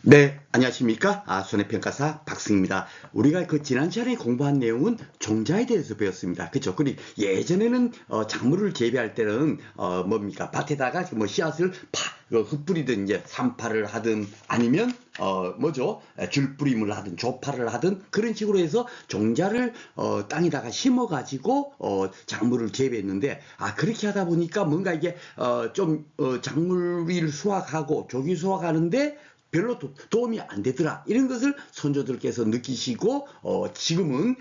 네, 안녕하십니까? 손해평가사 박승입니다. 우리가 그 지난 시간에 공부한 내용은 종자에 대해서 배웠습니다. 그쵸? 그리고 예전에는 작물을 재배할 때는 뭡니까? 밭에다가 뭐 씨앗을 흩뿌리든 이제 산파를 하든 아니면 뭐죠? 줄뿌림을 하든 조파를 하든 그런 식으로 해서 종자를 땅에다가 심어 가지고 작물을 재배했는데, 그렇게 하다 보니까 뭔가 이게 작물을 수확하고 조기 수확하는데 별로 도움이 안 되더라, 이런 것을 선조들께서 느끼시고 지금은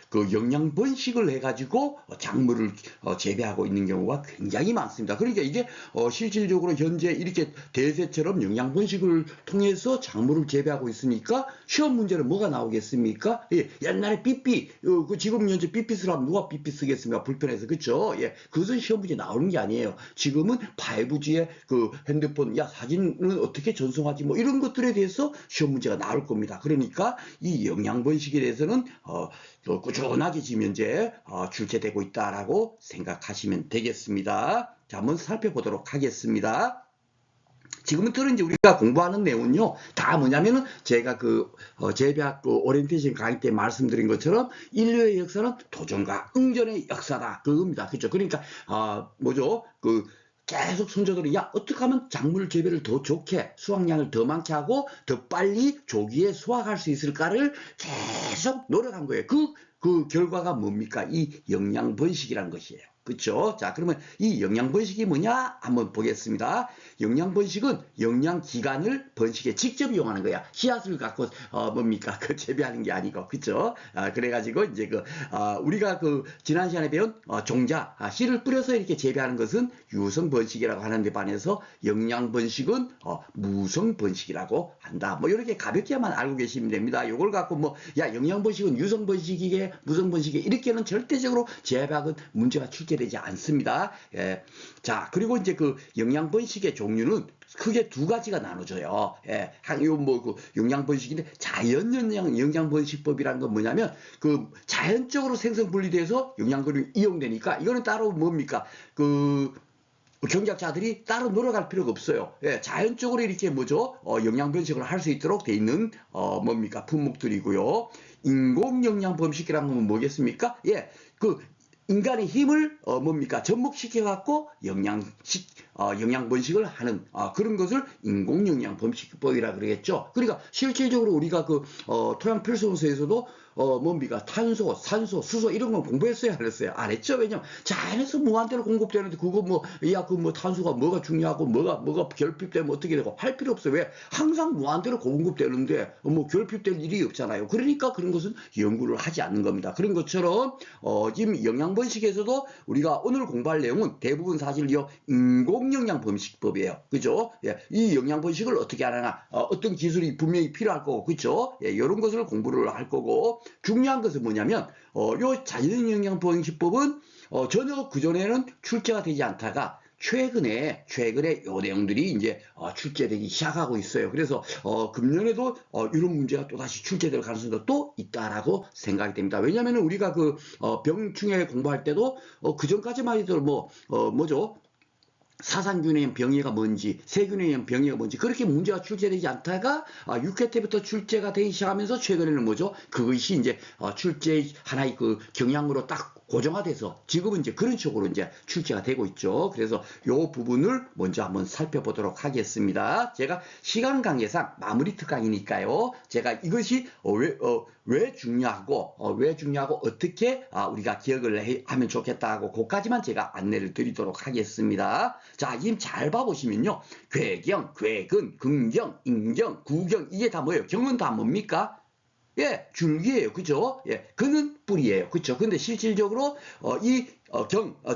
그 영양 번식을 해가지고 작물을 재배하고 있는 경우가 굉장히 많습니다. 그러니까 이게 실질적으로 현재 이렇게 대세처럼 영양 번식을 통해서 작물을 재배하고 있으니까 시험 문제는 뭐가 나오겠습니까? 예, 옛날에 삐삐, 지금 현재 삐삐 쓰라면 누가 삐삐 쓰겠습니까? 불편해서. 그쵸? 예, 그것은 시험 문제 나오는 게 아니에요. 지금은 5G의 그 핸드폰, 야, 사진은 어떻게 전송하지, 뭐 이런 것들에 대해서 시험 문제가 나올 겁니다. 그러니까 이 영양 번식에 대해서는 꾸준하게 지금 현재 출제되고 있다라고 생각하시면 되겠습니다. 자, 한번 살펴보도록 하겠습니다. 지금부터는 이제 우리가 공부하는 내용은요, 다 뭐냐면은 제가 재배학 오리엔테이션 강의 때 말씀드린 것처럼 인류의 역사는 도전과 응전의 역사다, 그겁니다. 그렇죠? 그러니까 뭐죠? 계속 선조들이, 야, 어떻게 하면 작물 재배를 더 좋게, 수확량을 더 많게 하고 더 빨리 조기에 수확할 수 있을까를 계속 노력한 거예요. 그 결과가 뭡니까? 이 영양 번식이란 것이에요. 그렇죠? 자, 그러면 이 영양 번식이 뭐냐 한번 보겠습니다. 영양 번식은 영양 기관을 번식에 직접 이용하는 거야. 씨앗을 갖고 뭡니까? 재배하는 게 아니고. 그렇죠? 그래가지고 이제 우리가 지난 시간에 배운 종자, 씨를 뿌려서 이렇게 재배하는 것은 유성 번식이라고 하는데 반해서 영양 번식은 무성 번식이라고 한다. 뭐 이렇게 가볍게만 알고 계시면 됩니다. 이걸 갖고 뭐, 야, 영양 번식은 유성 번식이게 무성 번식이게 이렇게는 절대적으로 재배학은 문제가 출제되지 않습니다. 예. 자, 그리고 이제 영양 번식의 종류는 크게 두 가지가 나눠져요. 예. 영양 번식인데 자연 영양 번식법이라는 건 뭐냐면 자연적으로 생성 분리돼서 영양분이 이용되니까 이거는 따로 뭡니까? 경작자들이 따로 노력할 필요가 없어요. 예, 자연적으로 이렇게 영양 번식을 할 수 있도록 돼 있는 뭡니까? 품목들이고요. 인공 영양 번식이라는 건 뭐겠습니까? 예, 인간의 힘을 뭡니까? 접목시켜 갖고 영양 번식을 하는 그런 것을 인공 영양 번식법이라 그러겠죠. 그러니까 실질적으로 우리가 토양 필수원서에서도 뭡니까? 탄소, 산소, 수소 이런 건 공부했어요, 안 했어요? 안 했죠. 왜냐면 자연에서 무한대로 공급되는데 그거 탄소가 뭐가 중요하고 뭐가 결핍되면 어떻게 되고 할 필요 없어요. 왜? 항상 무한대로 공급되는데 결핍될 일이 없잖아요. 그러니까 그런 것은 연구를 하지 않는 겁니다. 그런 것처럼 지금 영양 번식에서도 우리가 오늘 공부할 내용은 대부분 사실 인공 영양 번식법이에요. 그죠? 예, 이 영양 번식을 어떻게 하나, 어떤 기술이 분명히 필요할 거고, 그죠? 예, 이런 것을 공부를 할 거고, 중요한 것은 뭐냐면 요 자연 영양 번식법은 전혀 그전에는 출제가 되지 않다가 최근에 요 내용들이 이제 출제되기 시작하고 있어요. 그래서 금년에도 이런 문제가 또다시 출제될 가능성도 또 있다라고 생각이 됩니다. 왜냐하면 우리가 병충해 공부할 때도 그전까지만 해도 뭐죠? 사상균의 병해가 뭔지, 세균의 병해가 뭔지 그렇게 문제가 출제되지 않다가 6회 때부터 출제가 되기 시작하면서 최근에는 뭐죠? 그것이 이제 출제 하나의 경향으로 딱 고정화돼서 지금은 이제 그런 쪽으로 이제 출제가 되고 있죠. 그래서 요 부분을 먼저 한번 살펴보도록 하겠습니다. 제가 시간 관계상 마무리 특강이니까요. 제가 이것이 왜 중요하고 어떻게 우리가 기억을 하면 좋겠다고 그까지만 제가 안내를 드리도록 하겠습니다. 자, 지금 잘 봐보시면요. 괴경, 괴근, 근경, 인경, 구경 이게 다 뭐예요? 경은 다 뭡니까? 예, 줄기예요. 그죠? 예, 근은 뿌리예요. 그죠? 근데 실질적으로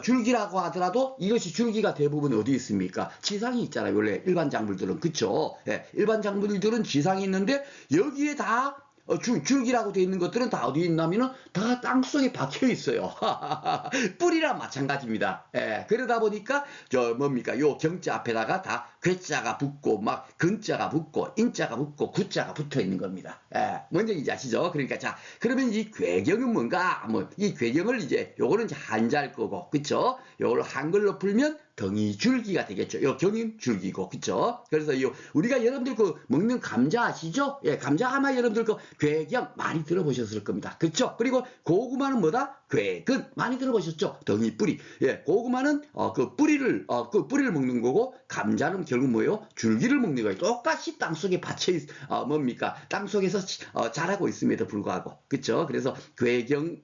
줄기라고 하더라도 이것이 줄기가 대부분 어디 있습니까? 지상이 있잖아요. 원래 일반 작물들은. 그죠? 예, 일반 작물들은 지상이 있는데 여기에 다 줄기라고 되어 있는 것들은 다 어디 있냐면은 다 땅속에 박혀 있어요. 뿌리랑 마찬가지입니다. 예, 그러다 보니까 요 경자 앞에다가 다 괴자가 붙고 막 근자가 붙고 인자가 붙고 구자가 붙어 있는 겁니다. 뭔지 이제 아시죠? 그러니까 자, 그러면 이 괴경은 뭔가? 뭐 이 괴경을 이제 요거는 이제 한자일 거고, 그쵸? 요걸 한글로 풀면 덩이줄기가 되겠죠. 요 경임 줄기고, 그쵸? 그래서 요 우리가 여러분들 그 먹는 감자 아시죠? 예, 감자 아마 여러분들 그 괴경 많이 들어보셨을 겁니다. 그쵸? 그리고 고구마는 뭐다? 괴근 많이 들어보셨죠? 덩이 뿌리. 예, 고구마는 그 뿌리를 먹는 거고, 감자는 결국 뭐예요? 줄기를 먹는 거예요. 똑같이 땅 속에 받쳐 뭡니까? 땅 속에서 자라고 있음에도 불구하고, 그쵸? 그래서 괴경은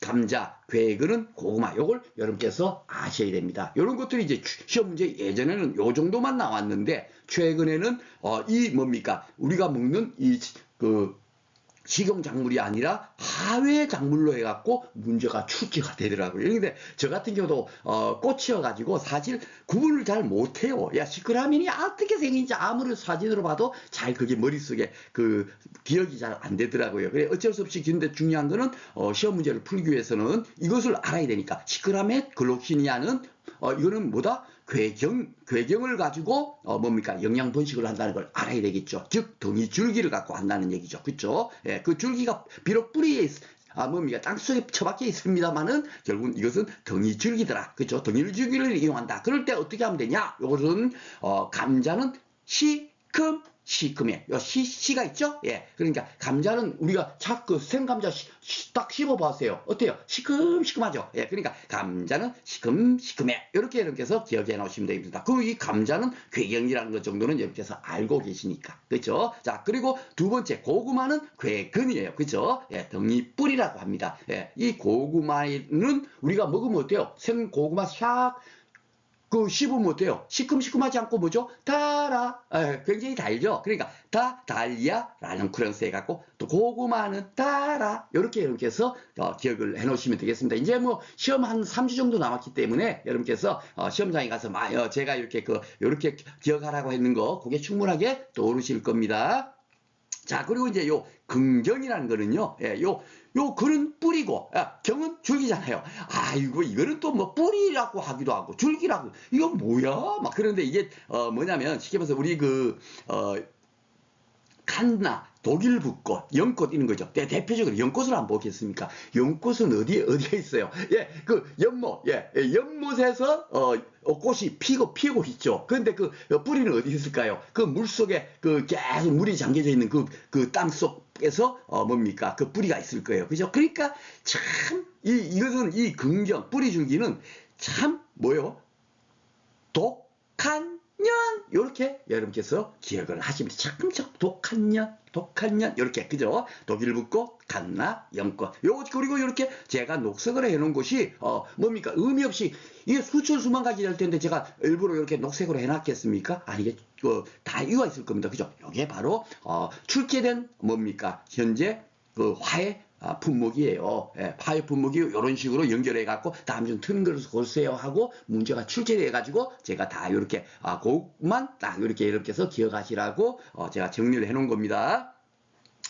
감자, 괴근은 고구마. 요걸 여러분께서 아셔야 됩니다. 이런 것들이 이제 시험 문제 예전에는 요 정도만 나왔는데, 최근에는 이 뭡니까? 우리가 먹는 그 식용 작물이 아니라 하회 작물로 해갖고 문제가 출제가 되더라고요. 그런데 저 같은 경우도 꽃이어가지고 사실 구분을 잘 못해요. 야, 시크라면이 어떻게 생긴지 아무리 사진으로 봐도 잘 그게 머릿속에 그 기억이 잘 안 되더라고요. 그래 어쩔 수 없이 근데 중요한 거는 시험 문제를 풀기 위해서는 이것을 알아야 되니까 시크라멘 글록시니아는 이거는 뭐다? 괴경을 가지고 뭡니까? 영양 번식을 한다는 걸 알아야 되겠죠. 즉 덩이 줄기를 갖고 한다는 얘기죠. 그렇죠? 예, 그 줄기가 비록 뿌리에 뭡니까? 땅속에 처박혀 있습니다만은 결국은 이것은 덩이 줄기더라. 그렇죠? 덩이 줄기를 이용한다. 그럴 때 어떻게 하면 되냐? 이것은 감자는 시큼해. 요 시가 있죠? 예. 그러니까 감자는 우리가 그 생감자 딱 씹어보세요. 어때요? 시큼시큼하죠? 예. 그러니까 감자는 시큼시큼해. 이렇게 해서 기억해 놓으시면 됩니다. 그리고 이 감자는 괴경이라는 것 정도는 여러분께서 알고 계시니까. 그렇죠? 자, 그리고 두 번째 고구마는 괴근이에요. 그렇죠? 예. 덩이 뿌리라고 합니다. 예. 이 고구마는 우리가 먹으면 어때요? 생고구마 샥 씹으면 어때요? 시큼시큼하지 않고 뭐죠? 달아. 굉장히 달죠? 그러니까 달리아라는 그런스 해갖고 또 고구마는 달아. 이렇게 해서 기억을 해 놓으시면 되겠습니다. 이제 뭐 시험 한 3주 정도 남았기 때문에 여러분께서 시험장에 가서 제가 이렇게 이렇게 기억하라고 했는 거 그게 충분하게 떠오르실 겁니다. 자, 그리고 이제 요 긍정이라는 거는요, 예, 요 글은 뿌리고, 경은 줄기잖아요. 아이고, 이거는 또 뭐 뿌리라고 하기도 하고, 줄기라고, 이건 뭐야? 막 그런데 이게, 뭐냐면, 쉽게 말해서 우리 칸나, 독일 붓꽃, 연꽃 이런 거죠. 대표적으로 연꽃을 한번 보겠습니까? 연꽃은 어디에 있어요? 예, 그 연못, 연못에서 꽃이 피고 있죠. 그런데 그 뿌리는 어디 있을까요? 그 물 속에 계속 물이 잠겨져 있는 그 땅 속에서 뭡니까? 그 뿌리가 있을 거예요. 그죠? 그러니까 참 이것은 이 긍정 뿌리 줄기는 참 뭐요? 독한 년 이렇게 여러분께서 기억을 하시면 차근차근 독한 년 이렇게 그죠? 독일 붓꽃 칸나 연꽃 그리고 이렇게 제가 녹색을 해놓은 것이 뭡니까? 의미 없이 이게 수천 수만 가지 될 텐데 제가 일부러 이렇게 녹색으로 해놨겠습니까? 아니 이게 다 이유가 있을 겁니다. 그죠? 이게 바로 출제된 뭡니까? 현재 그 화해 품목이에요. 예, 파이 품목이 이런 식으로 연결해 갖고 다음 중 틀린 것을 고르세요 하고 문제가 출제돼 가지고 제가 다 이렇게 그것만 딱 이렇게 해서 기억하시라고 제가 정리를 해 놓은 겁니다.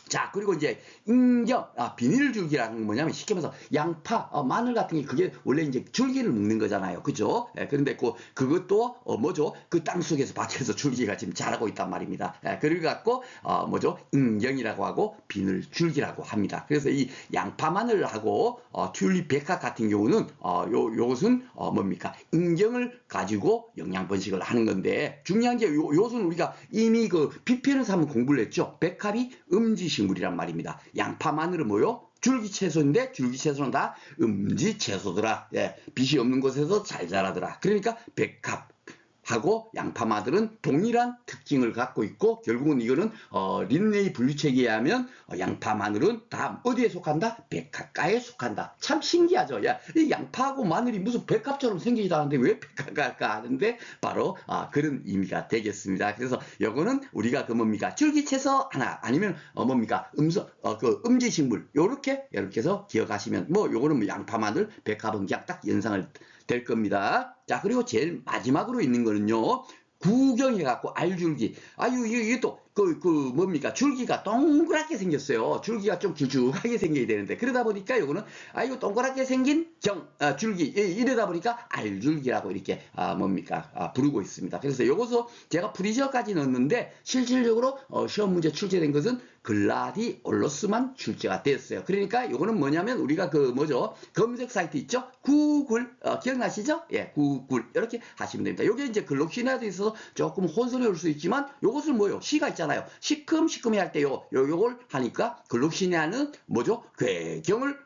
자, 그리고 이제 인경, 비닐줄기라는 건 뭐냐면 쉽게 말해서 양파, 마늘 같은 게 그게 원래 이제 줄기를 먹는 거잖아요. 그죠? 예, 그런데 그것도 뭐죠? 그 땅 속에서 밭에서 줄기가 지금 자라고 있단 말입니다. 예, 그래 갖고 뭐죠? 인경이라고 하고 비늘줄기라고 합니다. 그래서 이 양파, 마늘하고 튤립 백합 같은 경우는 요것은 뭡니까? 인경을 가지고 영양 번식을 하는 건데 중요한 게 요것은 우리가 이미 그 비피에서 한번 공부를 했죠. 백합이 음지식물이란 말입니다. 양파, 마늘은 뭐요? 줄기채소인데 줄기채소는 다 음지채소더라. 예, 빛이 없는 곳에서 잘 자라더라. 그러니까 백합하고 양파, 마늘은 동일한 특징을 갖고 있고 결국은 이거는 린네이 분류체계에 의하면 양파, 마늘은 다 어디에 속한다? 백합과에 속한다. 참 신기하죠. 야, 이 양파하고 마늘이 무슨 백합처럼 생기지도 않는데 왜 백합과 하는데 바로 그런 의미가 되겠습니다. 그래서 요거는 우리가 뭡니까? 줄기채소 하나 아니면 뭡니까? 음지식물 요렇게 해서 기억하시면 요거는 양파, 마늘, 백합은 그냥 딱 연상을 될 겁니다. 자, 그리고 제일 마지막으로 있는 거는요. 구경해갖고 알줄기. 아유, 이게 또, 뭡니까. 줄기가 동그랗게 생겼어요. 줄기가 좀 길쭉하게 생겨야 되는데. 그러다 보니까 요거는, 아유, 동그랗게 생긴 줄기. 이러다 보니까 알줄기라고 이렇게, 뭡니까. 부르고 있습니다. 그래서 요것을 제가 프리저까지 넣었는데, 실질적으로, 시험 문제 출제된 것은 글라디올로스만 출제가 됐어요. 그러니까 요거는 뭐냐면, 우리가 뭐죠. 검색 사이트 있죠? 구글, 기억나시죠? 예, 구글. 이렇게 하시면 됩니다. 요게 이제 글록시나도 있어서 조금 혼선이 올 수 있지만 요것을 뭐요? 시가 있잖아요. 시큼시큼해 할 때요. 요걸 하니까 글록시나는 뭐죠? 궤경을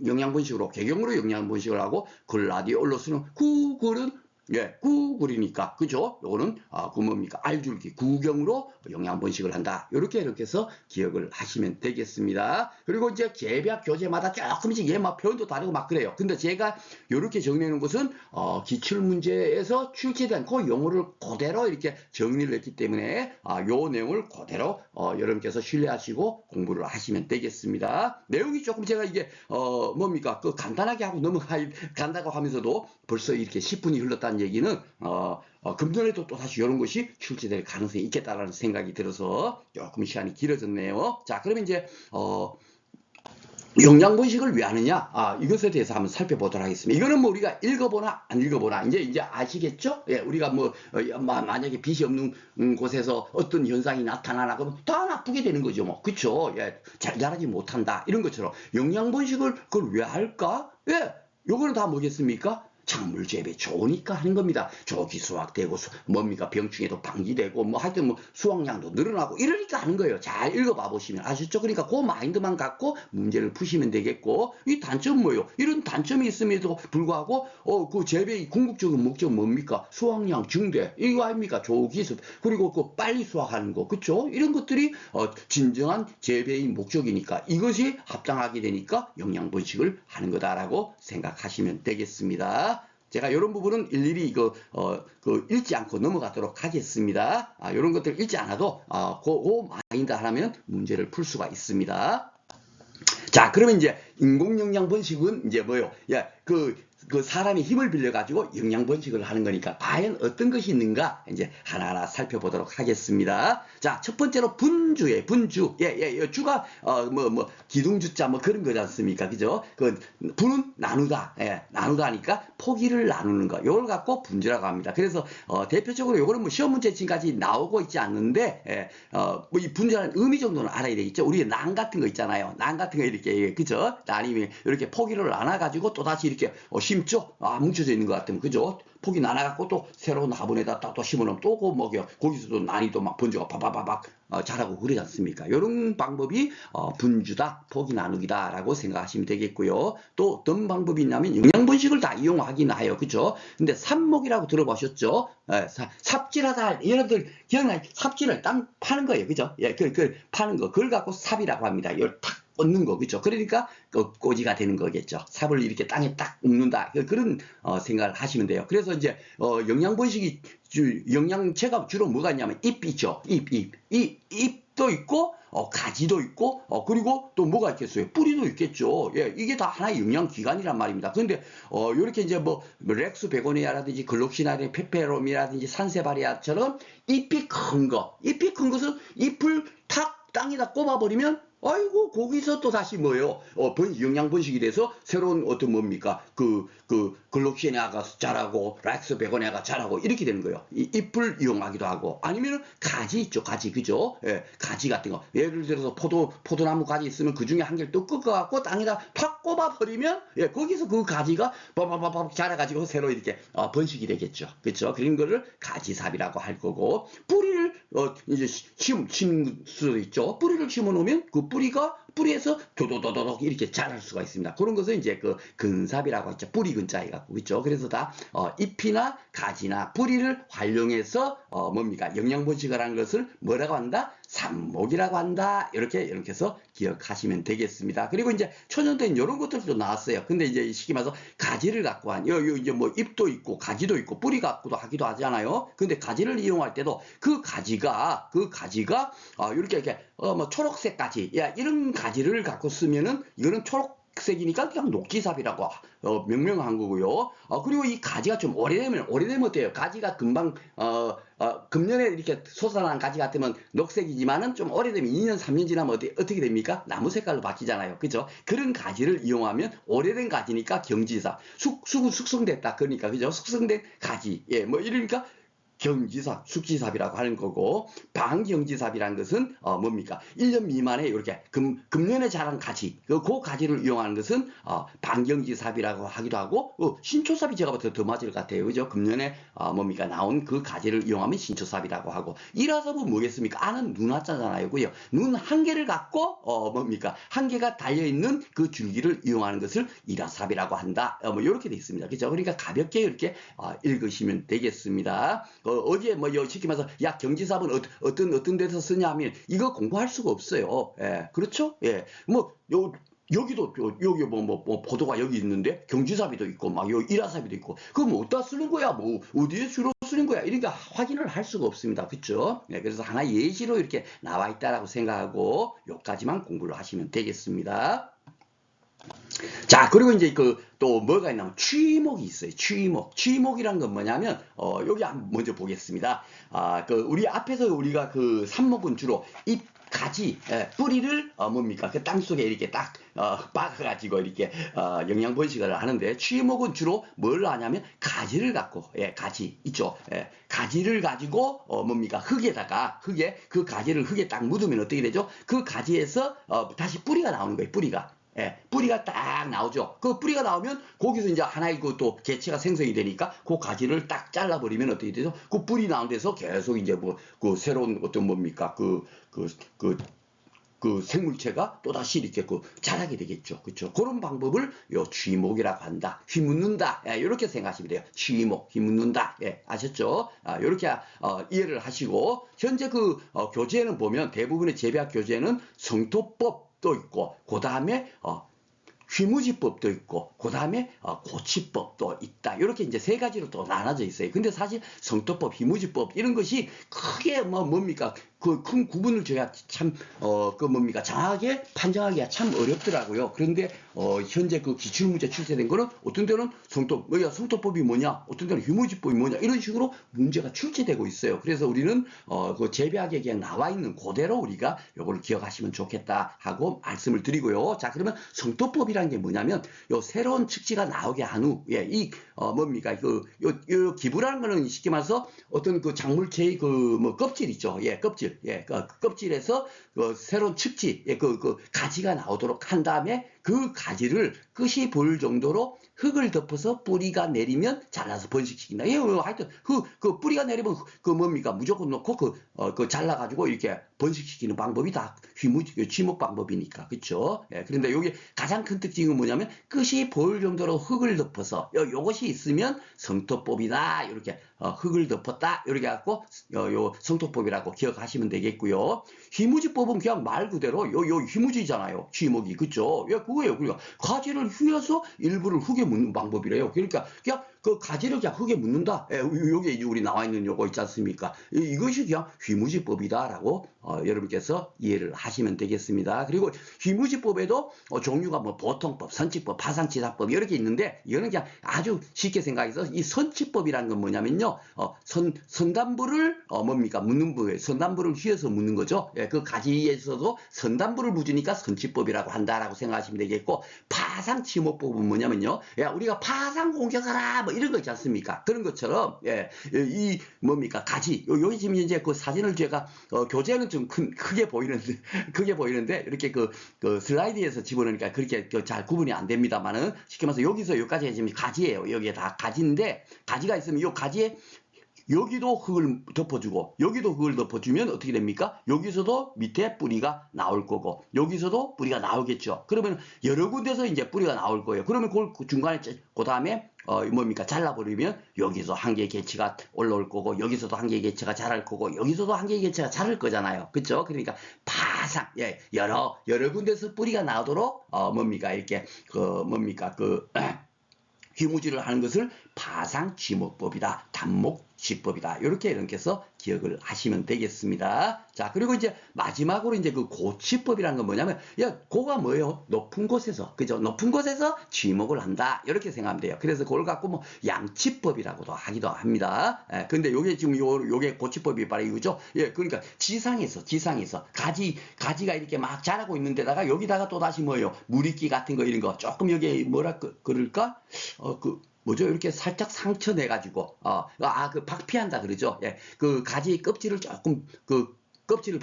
영양분식으로 궤경으로 영양분식을 하고 글라디올로스는 구글은 예, 구글이니까 그죠? 요거는 뭡니까? 알줄기 구경으로 영양분식을 한다. 이렇게 해서 기억을 하시면 되겠습니다. 그리고 이제 개별 교재마다 조금씩 막 표현도 다르고 막 그래요. 근데 제가 이렇게 정리하는 것은 기출 문제에서 출제된 그 용어를 그대로 이렇게 정리를 했기 때문에 요 내용을 그대로 여러분께서 신뢰하시고 공부를 하시면 되겠습니다. 내용이 조금 제가 이게 뭡니까? 간단하게 하고 간다고 하면서도 벌써 이렇게 10분이 흘렀다는 얘기는 금년에도 또 다시 이런 것이 출제될 가능성이 있겠다라는 생각이 들어서 조금 시간이 길어졌네요. 자, 그러면 이제 영양분식을 왜 하느냐? 이것에 대해서 한번 살펴보도록 하겠습니다. 이거는 뭐 우리가 읽어보나 안 읽어보나 이제 아시겠죠? 예, 우리가 만약에 빛이 없는 곳에서 어떤 현상이 나타나나 그러면 다 나쁘게 되는 거죠, 뭐. 그쵸? 예, 잘 자라지 못한다 이런 것처럼 영양분식을 그걸 왜 할까? 예, 요거는 다 뭐겠습니까? 작물 재배 좋으니까 하는 겁니다. 조기 수확되고 뭡니까 병충해도 방지되고 하여튼 수확량도 늘어나고 이러니까 하는 거예요. 잘 읽어봐 보시면 아셨죠? 그러니까 그 마인드만 갖고 문제를 푸시면 되겠고 이 단점은 뭐예요? 이런 단점이 있음에도 불구하고 그 재배의 궁극적인 목적은 뭡니까? 수확량 증대 이거 아닙니까? 조기 수 그리고 빨리 수확하는 거 그쵸? 이런 것들이 진정한 재배의 목적이니까 이것이 합당하게 되니까 영양분식을 하는 거다라고 생각하시면 되겠습니다. 제가 이런 부분은 일일이 읽지 않고 넘어가도록 하겠습니다. 이런 것들 읽지 않아도 그 마인드 하나면 문제를 풀 수가 있습니다. 자, 그러면 이제 인공영양분식은 이제 뭐요? 야, 그 사람이 힘을 빌려가지고 영양분식을 하는 거니까 과연 어떤 것이 있는가 이제 하나하나 살펴보도록 하겠습니다. 자, 첫 번째로 분주예, 분주. 예, 주가 기둥주자 그런 거지 않습니까? 그죠? 분은 나누다. 예, 나누다니까 포기를 나누는 거. 이걸 갖고 분주라고 합니다. 그래서 대표적으로 요거는 시험 문제 지금까지 나오고 있지 않는데 예, 이 분주라는 의미 정도는 알아야 되겠죠. 우리 난 같은 거 있잖아요. 난 같은 거 이렇게 그죠? 난이 이렇게 포기를 나눠가지고 또 다시 이렇게 심죠? 뭉쳐져 있는 것 같으면, 그죠? 폭이 나눠갖고 또 새로운 화분에다 또 심어놓으면 또 거기서도 난이도 막 번져가 바바바박 자라고 그러지 않습니까? 이런 방법이 분주다, 폭이 나누기다 라고 생각하시면 되겠고요. 또 어떤 방법이 있냐면 영양분식을 다 이용하긴 해요. 그죠? 근데 삽목이라고 들어보셨죠? 삽질하다, 여러분들 기억나요? 삽질을 땅 파는 거예요. 그죠? 예, 파는 거. 그걸 갖고 삽이라고 합니다. 이걸 탁 얻는 거, 그죠? 그러니까 꼬지가 되는 거겠죠. 삽을 이렇게 땅에 딱 묻는다. 그런 생각을 하시면 돼요. 그래서 이제 영양분식이 영양체가 주로 뭐가 있냐면 잎이죠. 잎도 있고 가지도 있고 그리고 또 뭐가 있겠어요? 뿌리도 있겠죠. 예, 이게 다 하나의 영양기관이란 말입니다. 그런데 이렇게 이제 렉스 베고니아라든지 글록시나리 페페롬이라든지 산세바리아처럼 잎이 큰 것은 잎을 탁 땅에다 꼽아버리면 아이고 거기서 또 다시 뭐예요? 영양분식이 돼서 새로운 어떤 뭡니까? 글록시니아가 자라고 렉스 베고니아가 자라고 이렇게 되는 거예요. 이 잎을 이용하기도 하고 아니면 가지 있죠. 가지 그죠? 예, 가지 같은 거. 예를 들어서 포도나무 가지 있으면 그 중에 한 개를 또 꺾어갖고 땅에다 탁 꼽아버리면 예, 거기서 그 가지가 바바바바 자라가지고 새로 이렇게 번식이 되겠죠. 그렇죠? 그런 거를 가지삽이라고 할 거고 뿌리를 이제 심을 수도 있죠. 뿌리를 심어놓으면 그 뿌리에서 도도도도독 이렇게 자랄 수가 있습니다. 그런 것은 이제 근삽이라고 하죠. 뿌리 근자에 갖고 있죠. 그래서 다 잎이나 가지나 뿌리를 활용해서 뭡니까? 영양분식을 하는 것을 뭐라고 한다? 삽목이라고 한다. 이렇게 해서 기억하시면 되겠습니다. 그리고 이제 초년대는 이런 것들도 나왔어요. 근데 이제 쉽게 말해서 가지를 갖고 한, 이제 잎도 있고 가지도 있고 뿌리 갖고도 하기도 하잖아요. 근데 가지를 이용할 때도 그 가지가 이렇게 초록색 가지, 야, 이런 가지를 갖고 쓰면은 이거는 녹색이니까 그냥 녹지삽이라고 명명한 거고요. 그리고 이 가지가 좀 오래되면 어때요? 가지가 금방 금년에 이렇게 솟아난 가지 같으면 녹색이지만은 좀 오래되면 2년 3년 지나면 어떻게 됩니까? 나무 색깔로 바뀌잖아요. 그죠? 그런 가지를 이용하면 오래된 가지니까 경지삽. 숙은 숙성됐다. 그러니까 그죠? 숙성된 가지. 예, 뭐 이러니까 경지삽, 숙지삽이라고 하는 거고, 반경지삽이라는 것은 뭡니까? 1년 미만에 이렇게 금년에 자란 가지, 그 가지를 이용하는 것은 반경지삽이라고 하기도 하고, 신초삽이 제가 봐도 더 맞을 것 같아요. 그죠? 금년에 뭡니까? 나온 그 가지를 이용하면 신초삽이라고 하고, 일화삽은 뭐겠습니까? 아는 눈화자잖아요. 그요? 눈 한 개를 갖고 뭡니까? 한 개가 달려있는 그 줄기를 이용하는 것을 일화삽이라고 한다. 뭐 이렇게 돼 있습니다. 그죠? 그러니까 가볍게 이렇게 읽으시면 되겠습니다. 어디에 뭐 쉽게 말해서 야 경지삽은 어떤 데서 쓰냐 하면 이거 공부할 수가 없어요. 예, 그렇죠? 예, 뭐 여기도 여기 뭐 포도가 여기 있는데 경지삽이도 있고 막 여기 일화삽이도 있고 그럼 어디다 쓰는 거야? 뭐 어디에 주로 쓰는 거야? 이러니까 확인을 할 수가 없습니다. 그렇죠? 예, 그래서 하나 예시로 이렇게 나와 있다라고 생각하고 여기까지만 공부를 하시면 되겠습니다. 자, 그리고 이제 또 뭐가 있냐면 취목이 있어요. 취목이란 건 뭐냐면 여기 한번 먼저 보겠습니다. 우리 앞에서 우리가 그 삽목은 주로 잎, 가지, 뿌리를 뭡니까? 그 땅 속에 이렇게 딱 박아가지고 이렇게 영양 번식을 하는데 취목은 주로 뭘 하냐면 가지를 갖고 가지 있죠. 가지를 가지고 뭡니까? 흙에 그 가지를 흙에 딱 묻으면 어떻게 되죠? 그 가지에서 다시 뿌리가 나오는 거예요. 뿌리가 딱 나오죠. 그 뿌리가 나오면 거기서 이제 하나의 또 개체가 생성이 되니까 그 가지를 딱 잘라버리면 어떻게 되죠? 그 뿌리 나온 데서 계속 이제 그 새로운 어떤 뭡니까? 그 생물체가 또다시 이렇게 자라게 되겠죠. 그렇죠? 그런 방법을 취목이라고 한다. 휘묻는다. 이렇게 생각하시면 돼요. 취목, 휘묻는다. 아셨죠? 이렇게 이해를 하시고 현재 교재에는 보면 대부분의 재배학 교재는 성토법도 있고 그 다음에 휘무지법도 있고 그 다음에 고치법도 있다. 이렇게 이제 세 가지로 또 나눠져 있어요. 근데 사실 성토법, 휘무지법 이런 것이 크게 뭡니까? 그 큰 구분을 줘야 참 뭡니까? 정확하게 판정하기가 참 어렵더라고요. 그런데 현재 그 기출문제 출제된 거는 어떤 때는 성토법이 뭐냐, 어떤 때는 휘무지법이 뭐냐 이런 식으로 문제가 출제되고 있어요. 그래서 우리는 그 재배학에 그냥 나와 있는 그대로 우리가 요걸 기억하시면 좋겠다 하고 말씀을 드리고요. 자, 그러면 성토법이라는 게 뭐냐면 요 새로운 측지가 나오게 한 후, 뭡니까? 요 기부라는 거는 쉽게 말해서 어떤 그 작물체의 뭐 껍질 있죠. 껍질. 그 껍질에서 새로운 측지, 그 가지가 나오도록 한 다음에 그 가지를 끝이 보일 정도로 흙을 덮어서 뿌리가 내리면 잘라서 번식시킨다. 하여튼 그 뿌리가 내리면 뭡니까? 무조건 놓고 잘라가지고 이렇게 번식시키는 방법이 다 취목 방법이니까. 그쵸? 그런데 여기 가장 큰 특징은 뭐냐면 끝이 보일 정도로 흙을 덮어서 요것이 있으면 성토법이다. 이렇게 흙을 덮었다. 이렇게 갖고 요 성토법이라고 기억하시면 되겠고요. 휘무지법은 그냥 말 그대로 요 휘무지잖아요. 취목이. 그쵸? 그거예요. 그러니까 가지를 휘어서 일부를 흙에 묻는 방법이래요. 그러니까 그냥 그 가지를 그냥 흙에 묻는다. 여기 이제 우리 나와 있는 요거 있지 않습니까? 이것이 그냥 휘무지법이다라고 여러분께서 이해를 하시면 되겠습니다. 그리고 휘무지법에도 종류가 뭐 보통법, 선치법, 파상치사법 이렇게 있는데 이거는 그냥 아주 쉽게 생각해서 이 선치법이라는 건 뭐냐면요. 선단부를 뭡니까? 묻는 부에 선단부를 휘어서 묻는 거죠. 그 가지에서도 선단부를 묻으니까 선치법이라고 한다라고 생각하시면 되겠고 파상치목법은 뭐냐면요. 우리가 파상 공격하라 뭐 이런 거 있지 않습니까? 그런 것처럼 이 뭡니까? 가지 여기 지금 이제 그 사진을 제가 교재는 좀 크게 보이는데 이렇게 그 슬라이드에서 집어넣으니까 그렇게 잘 구분이 안 됩니다만은 쉽게 말해서 여기서 여기까지 지금 가지예요. 여기에 다 가지인데 가지가 있으면 이 가지에 여기도 흙을 덮어주고 여기도 흙을 덮어주면 어떻게 됩니까? 여기서도 밑에 뿌리가 나올 거고 여기서도 뿌리가 나오겠죠. 그러면 여러 군데서 이제 뿌리가 나올 거예요. 그러면 그 중간에 그 다음에 뭡니까? 잘라버리면 여기서 한 개의 개체가 올라올 거고 여기서도 한 개의 개체가 자랄 거고 여기서도 한 개의 개체가 자랄 거잖아요. 그렇죠? 그러니까 파상 여러 군데서 뿌리가 나오도록 뭡니까? 이렇게 휘무지를 하는 것을 파상취목법이다. 단목 고치법이다. 이렇게 여러분께서 기억을 하시면 되겠습니다. 자, 그리고 이제 마지막으로 이제 그 고치법이라는 건 뭐냐면, 야, 고가 뭐예요? 높은 곳에서, 그죠? 높은 곳에서 지목을 한다. 이렇게 생각하면 돼요. 그래서 그걸 갖고 뭐 양치법이라고도 하기도 합니다. 예, 근데 요게 지금 요게 고치법이 바로 이거죠. 예, 그러니까 지상에서 가지가 이렇게 막 자라고 있는 데다가 여기다가 또 다시 뭐예요? 무리끼 같은 거 이런 거 조금 여기 뭐라 그럴까? 뭐죠? 이렇게 살짝 상처 내가지고, 그 박피한다 그러죠? 예, 그 가지 껍질을 조금, 껍질을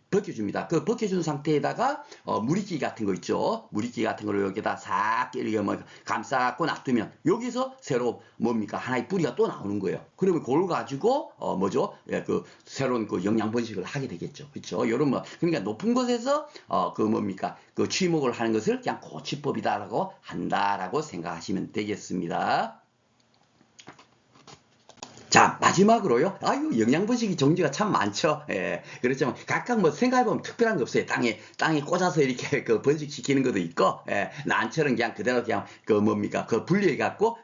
벗겨줍니다. 그 벗겨준 상태에다가, 무리끼 같은 거 있죠? 무리끼 같은 거를 여기다 싹 이렇게 뭐 감싸고 놔두면, 여기서 새로 뭡니까? 하나의 뿌리가 또 나오는 거예요. 그러면 그걸 가지고, 뭐죠? 예, 그 새로운 그 영양 번식을 하게 되겠죠. 그렇죠? 요런 뭐, 그러니까 높은 곳에서, 그 뭡니까? 그 취목을 하는 것을 그냥 고치법이다라고 한다라고 생각하시면 되겠습니다. 자, 마지막으로요. 아유, 영양분식이 종류가 참 많죠. 예, 그렇지만 각각 뭐 생각해보면 특별한 게 없어요. 땅에 꽂아서 이렇게 그 번식시키는 것도 있고, 예, 난처럼 그냥 그대로 그냥 그 뭡니까? 그 분리해갖고,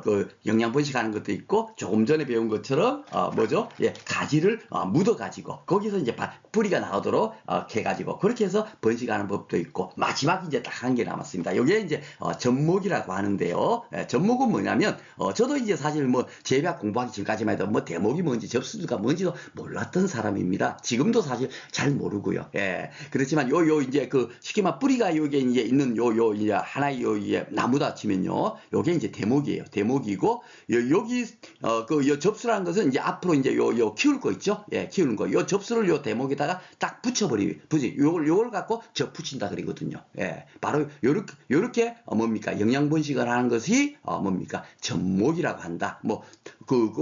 그 영양분식하는 것도 있고, 조금 전에 배운 것처럼, 뭐죠? 예, 가지를 묻어가지고, 거기서 이제 뿌리가 나오도록, 해가지고, 그렇게 해서 번식하는 법도 있고, 마지막 이제 딱 한 개 남았습니다. 요게 이제, 접목이라고 하는데요. 예, 접목은 뭐냐면, 저도 이제 사실 뭐 재배학 공부하기 지금까지만 해도 뭐 대목이 뭔지 접수가 뭔지도 몰랐던 사람입니다. 지금도 사실 잘 모르고요. 예. 그렇지만 이제 그 쉽게 말 뿌리가 요게 이제 있는 이제 하나의 이제 나무다 치면요. 요게 이제 대목이에요. 대목이고 여기 요 접수라는 것은 이제 앞으로 이제 요 키울 거 있죠? 예, 키우는 거. 요 접수를 요 대목에다가 딱 붙여버리지. 요걸 갖고 접붙인다 그러거든요. 예. 바로 요렇게 뭡니까? 영양 번식을 하는 것이 뭡니까? 접목이라고 한다. 뭐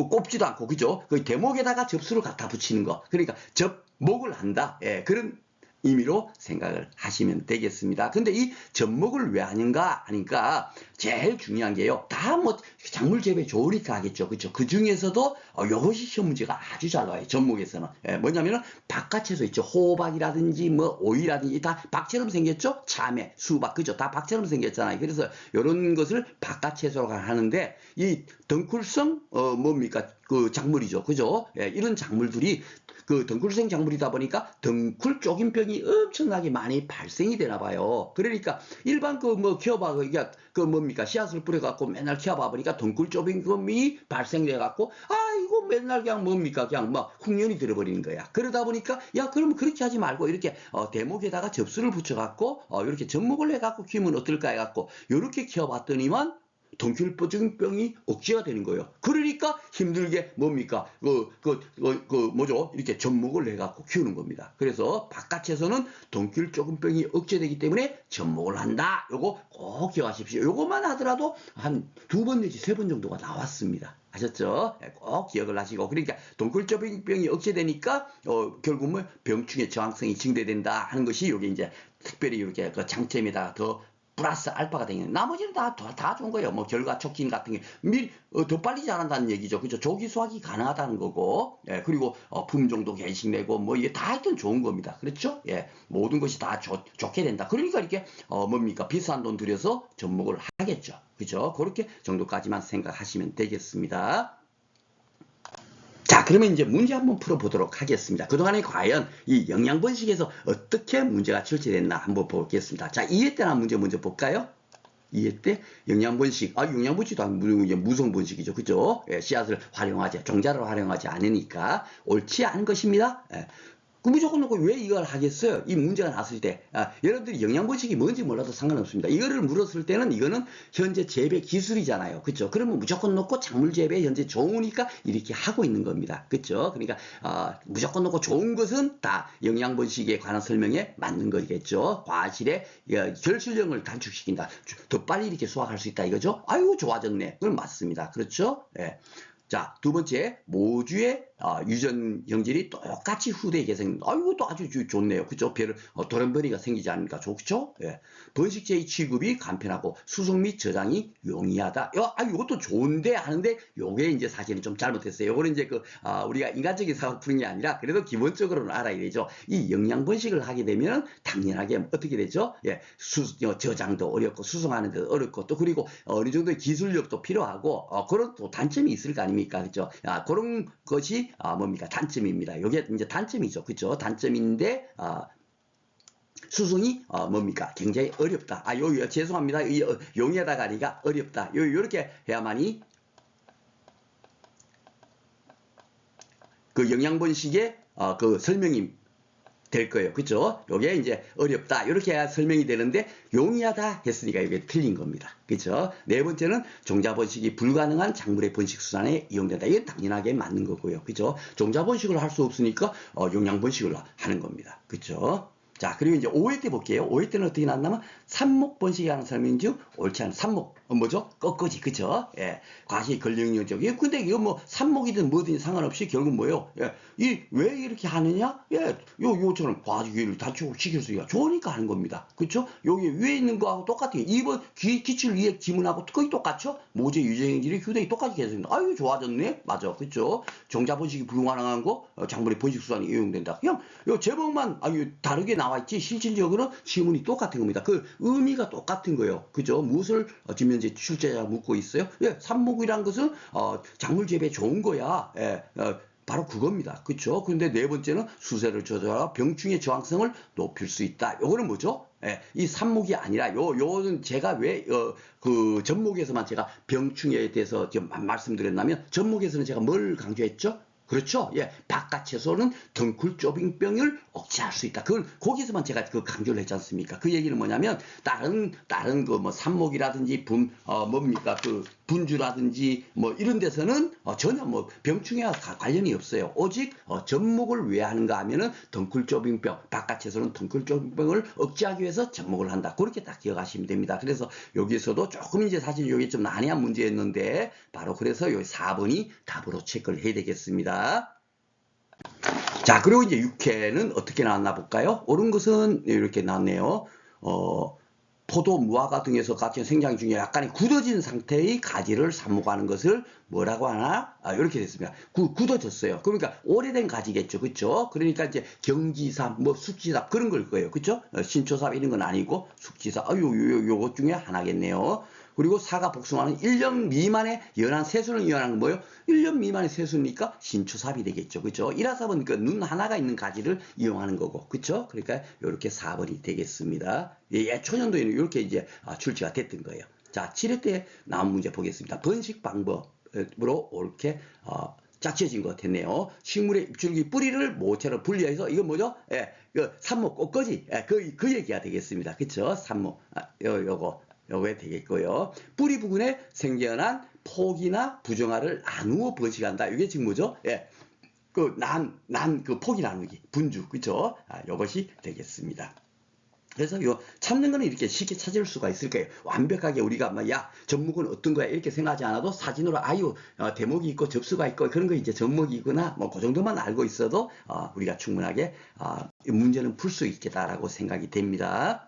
꼽지도 않고, 그죠? 그 대목에다가 접수를 갖다 붙이는 거. 그러니까 접목을 한다. 예, 그런 의미로 생각을 하시면 되겠습니다. 근데 이 접목을 왜 하는가 하니까 제일 중요한 게요. 다 뭐 작물 재배 좋으니까 하겠죠. 그죠? 그 중에서도 이것이 시험 문제가 아주 잘 나와요. 접목에서는. 예, 뭐냐면은 바깥 채소 있죠. 호박이라든지 뭐 오이라든지 다 박처럼 생겼죠. 참외, 수박, 그죠? 다 박처럼 생겼잖아요. 그래서 이런 것을 바깥 채소라고 하는데 이 덩쿨성 뭡니까? 그 작물이죠. 그죠? 예, 이런 작물들이 그 덩쿨성 작물이다 보니까 덩쿨 쪼김병이 엄청나게 많이 발생이 되나 봐요. 그러니까 일반 그 뭐 키워봐 이게 그 뭡니까 씨앗을 뿌려갖고 맨날 키워봐 보니까 덩쿨 쪼김병이 발생돼 갖고 이거 맨날 그냥 뭡니까 그냥 막 흉년이 들어버리는 거야. 그러다 보니까 야 그러면 그렇게 하지 말고 이렇게 대목에다가 접수를 붙여갖고 이렇게 접목을 해갖고 키우면 어떨까 해갖고 이렇게 키워봤더니만 동결증병이 억제가 되는 거예요. 그러니까 힘들게 뭡니까? 뭐죠? 이렇게 접목을 해갖고 키우는 겁니다. 그래서 바깥에서는 동결증병이 억제되기 때문에 접목을 한다. 요거 꼭 기억하십시오. 요것만 하더라도 한 2번 내지 3번 정도가 나왔습니다. 아셨죠? 꼭 기억을 하시고 그러니까 동결증병이 억제되니까 결국 뭐 병충해 저항성이 증대된다 하는 것이 요게 이제 특별히 이렇게 그 장점에다가 더 플러스 알파가 되는 나머지는 다 좋은 거예요. 뭐 결과 촉진 같은 게 더 빨리 자란다는 얘기죠. 그죠? 조기 수확이 가능하다는 거고, 예, 그리고 품종도 개식내고 뭐 이게 다 하여튼 좋은 겁니다. 그렇죠? 예, 모든 것이 다 좋게 된다. 그러니까 이렇게 뭡니까 비싼 돈 들여서 접목을 하겠죠. 그죠? 그렇게 정도까지만 생각하시면 되겠습니다. 자, 그러면 이제 문제 한번 풀어보도록 하겠습니다. 그동안에 과연 이 영양번식에서 어떻게 문제가 출제됐나 한번 보겠습니다. 자, 2회 때나 문제 먼저 볼까요? 2회 때 영양번식, 영양번식도 무성번식이죠. 그죠? 예, 씨앗을 종자를 활용하지 않으니까 옳지 않은 것입니다. 예. 무조건 놓고 왜 이걸 하겠어요? 이 문제가 나왔을 때 여러분들이 영양번식이 뭔지 몰라도 상관없습니다. 이거를 물었을 때는 이거는 현재 재배 기술이잖아요. 그렇죠? 그러면 무조건 놓고 작물 재배 현재 좋으니까 이렇게 하고 있는 겁니다. 그렇죠? 그러니까 무조건 놓고 좋은 것은 다 영양번식에 관한 설명에 맞는 거겠죠. 과실의 결실력을 단축시킨다. 더 빨리 이렇게 수확할 수 있다 이거죠? 아이고 좋아졌네. 그건 맞습니다. 그렇죠? 예. 자, 두 번째, 모주의 유전 형질이 똑같이 후대에 생긴다. 이것도 아주 좋네요. 그죠? 돌연변이가 생기지 않으니까 좋죠? 예. 번식제의 취급이 간편하고 수송 및 저장이 용이하다. 이것도 좋은데 하는데 요게 이제 사실은 좀 잘못했어요. 요거는 이제 우리가 인간적인 사고를 푸는 게 아니라 그래도 기본적으로는 알아야 되죠. 이 영양 번식을 하게 되면 당연하게 어떻게 되죠? 예. 저장도 어렵고 수송하는 데도 어렵고 또 그리고 어느 정도의 기술력도 필요하고 그런 또 단점이 있을 거 아닙니까? 아닙니까? 그죠? 그런 것이 뭡니까? 단점입니다. 이게 이제 단점이죠. 그죠? 단점인데 수승이 뭡니까? 굉장히 어렵다. 죄송합니다. 이 용에다가 하기가 어렵다. 요렇게 해야만이 그 영양번식의 그 설명이 될 거예요. 그죠? 요게 이제 어렵다. 이렇게 해야 설명이 되는데 용이하다 했으니까 이게 틀린 겁니다. 그죠? 네 번째는 종자번식이 불가능한 작물의 번식 수단에 이용된다. 이게 당연하게 맞는 거고요. 그죠? 종자번식을 할 수 없으니까 용양번식을 하는 겁니다. 그죠? 자, 그리고 이제 5회 때 볼게요. 5회 때는 어떻게 나왔냐면 삽목 번식이 하는 설명인 즉 옳지 않은 삽목 뭐죠? 꺾어지 그죠? 예, 과시 근력령적. 근데 이거 뭐 삽목이든 뭐든 상관없이 결국 뭐예요? 예, 이 왜 이렇게 하느냐? 예, 요처럼 과기를 단축 시킬 수 있가 좋으니까 하는 겁니다. 그렇죠? 여기 위에 있는 거하고 똑같아요. 2번 기출 이해 지문하고 거의 똑같죠? 모재 유정행질이 휴대이 똑같이 계속된다. 이거 좋아졌네. 맞아, 그렇죠? 종자 번식이 불가능한 거 작물의 번식 수단이 이용된다. 그냥 요 제목만 다르게 나와 있지 실질적으로 지문이 똑같은 겁니다. 그 의미가 똑같은 거예요. 그죠? 무엇을 지금 현재 출제자가 묻고 있어요? 예, 삽목이란 것은 작물 재배에 좋은 거야. 예, 바로 그겁니다. 그렇죠? 그런데 네 번째는 수세를 조절하고 병충해 저항성을 높일 수 있다. 요거는 뭐죠? 예, 이 삽목이 아니라 요는 제가 왜 그 전목에서만 제가 병충해에 대해서 좀 말씀드렸냐면 전목에서는 제가 뭘 강조했죠? 그렇죠? 예, 바깥 채소는 덩굴조빙병을 억제할 수 있다. 그걸 거기서만 제가 그 강조를 했지 않습니까? 그 얘기는 뭐냐면 다른 그 뭐 삽목이라든지 뭡니까 그 분주라든지 뭐 이런 데서는 전혀 뭐 병충해와 관련이 없어요. 오직 접목을 왜 하는가 하면은 덩굴조빙병, 바깥 채소는 덩굴조빙병을 억제하기 위해서 접목을 한다. 그렇게 딱 기억하시면 됩니다. 그래서 여기서도 조금 이제 사실 여기 좀 난해한 문제였는데 바로 그래서 여기 4번이 답으로 체크를 해야 되겠습니다. 자, 그리고 이제 6회는 어떻게 나왔나 볼까요? 옳은 것은 이렇게 나왔네요. 포도, 무화과 등에서 같은 생장 중에 약간의 굳어진 상태의 가지를 삽목하는 것을 뭐라고 하나? 이렇게 됐습니다. 굳어졌어요. 그러니까 오래된 가지겠죠. 그렇죠? 그러니까 이제 경지삽, 뭐 숙지삽 그런 걸 거예요. 그렇죠? 신초삽 이런 건 아니고 숙지삽. 요것 중에 하나겠네요. 그리고 사과 복숭아는 1년 미만의 연한 세수를 이용하는 건 뭐예요? 1년 미만의 세수니까 신초삽이 되겠죠. 그죠? 일화삽은 그 눈 하나가 있는 가지를 이용하는 거고. 그쵸? 그러니까 이렇게 4번이 되겠습니다. 예, 초년도에는 이렇게 이제 출제가 됐던 거예요. 자, 7회 때 나온 문제 보겠습니다. 번식 방법으로 이렇게 짝지어진 것 같았네요. 식물의 잎줄기 뿌리를 모처럼 분리해서 이건 뭐죠? 예, 그 삽목 꽃거지. 예, 그 얘기가 되겠습니다. 그쵸? 삽목. 요거에 되겠고요. 뿌리 부분에 생겨난 폭이나 부정화를 나누어 번식한다. 이게 지금 뭐죠? 예. 그 그 폭이 나누기, 분주. 그죠? 요것이 되겠습니다. 그래서 찾는 거는 이렇게 쉽게 찾을 수가 있을 거예요. 완벽하게 우리가 접목은 어떤 거야 이렇게 생각하지 않아도 사진으로 대목이 있고 접수가 있고 그런 거 이제 접목이거나 뭐 그 정도만 알고 있어도 우리가 충분하게 문제는 풀 수 있겠다라고 생각이 됩니다.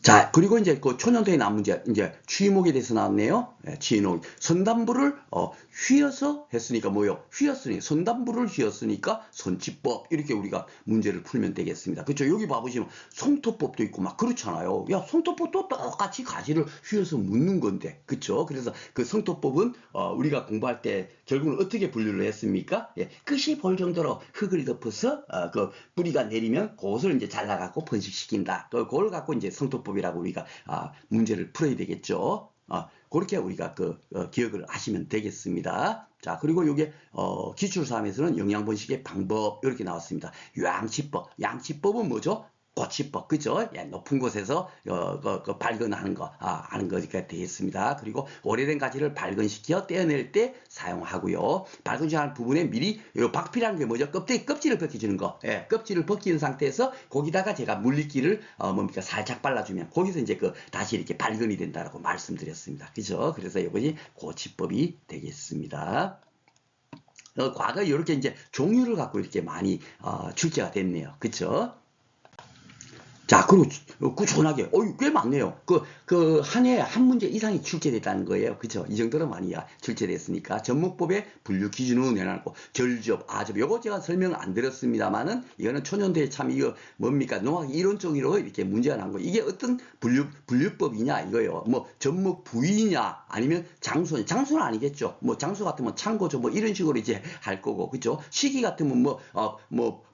자, 그리고 이제 그 초년도에 나온 문제, 이제 취목에 대해서 나왔네요. 예, 취목. 손단부를 휘어서 했으니까 뭐요? 휘었으니 손단부를 휘었으니까 손치법 이렇게 우리가 문제를 풀면 되겠습니다. 그렇죠? 여기 봐보시면 손토법도 있고 막 그렇잖아요. 야, 손토법도 똑같이 가지를 휘어서 묻는 건데, 그렇죠? 그래서 그 손토법은 우리가 공부할 때 결국은 어떻게 분류를 했습니까? 예, 끝이 볼 정도로 흙을 덮어서 그 뿌리가 내리면 그것을 이제 잘라갖고 번식시킨다. 그걸 갖고 이제 손토법이라고 우리가 문제를 풀어야 되겠죠. 그렇게 우리가 기억을 하시면 되겠습니다. 자, 그리고 이게 기출사항에서는 영양번식의 방법 이렇게 나왔습니다. 양치법은 뭐죠? 고치법, 그죠? 예, 높은 곳에서 발근하는 거, 하는 거니까 되겠습니다. 그리고 오래된 가지를 발근시켜 떼어낼 때 사용하고요. 발근시하는 부분에 미리 박피라는 게 뭐죠? 껍질을 벗겨주는 거. 예, 껍질을 벗기는 상태에서 거기다가 제가 물리기를 살짝 발라주면 거기서 이제 다시 이렇게 발근이 된다라고 말씀드렸습니다. 그죠? 그래서 이것이 고치법이 되겠습니다. 과거 이렇게 이제 종류를 갖고 이렇게 많이 출제가 됐네요. 그쵸? 자, 그리고 꾸준하게, 꽤 많네요. 한 해에 한 문제 이상이 출제됐다는 거예요. 그쵸? 이 정도는 많이 출제됐으니까. 전목법에 분류 기준은 내놨고, 결접, 아접, 요거 제가 설명 안 드렸습니다만은, 이거는 초년대에 참 이거 뭡니까? 농학 이론적으로 이렇게 문제가 난 거. 이게 어떤 분류법이냐, 이거예요. 뭐, 전목 부위냐, 아니면 장소냐. 장소는 아니겠죠. 뭐, 장소 같으면 창고죠. 뭐, 이런 식으로 이제 할 거고, 그쵸? 시기 같으면